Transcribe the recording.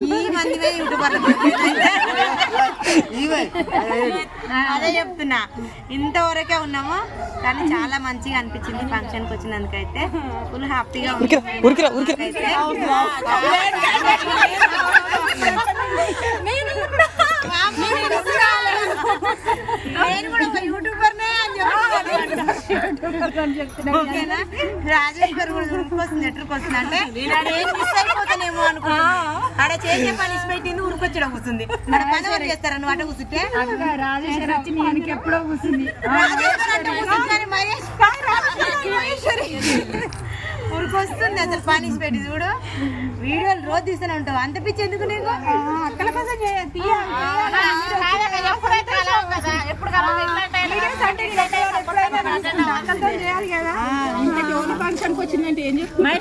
ఈ మందివే యూట్యూబర్లు అదే చెప్తున్నా. ఇంతవరకే ఉన్నాము కానీ చాలా మంచిగా అనిపించింది. ఫంక్షన్కి వచ్చినందుకైతే ఫుల్ హ్యాపీగా ఉంది. నేను కూడా ఒక యూట్యూబర్నే అని ఓకేనా. రాజేష్ గారు కూడా ఉరికొస్తుంది, ఎట్రుకు వస్తుంది అంటే ఏం మిస్ అయిపోతానేమో అనుకున్నా. ఆడ చేసే పనిష్మెంట్ ఉరికొచ్చడం కూర్చుంది. ఆడ పని వాళ్ళు చేస్తారా నువ్వు అట కూర్చుంటే? రాజేష్ గారు వచ్చి నేను ఎప్పుడో కూర్చుంది. ఉరికొస్తుంది అసలు పనిష్మెంట్. చూడు వీడియోలు రోజు తీస్తూనే ఉంటావు. అంత పిచ్చి ఎందుకు నీకు? అక్కల కోసం చేయాలి కదా. ఫంక్షన్కి వచ్చిందంటే ఏం చెప్తున్నా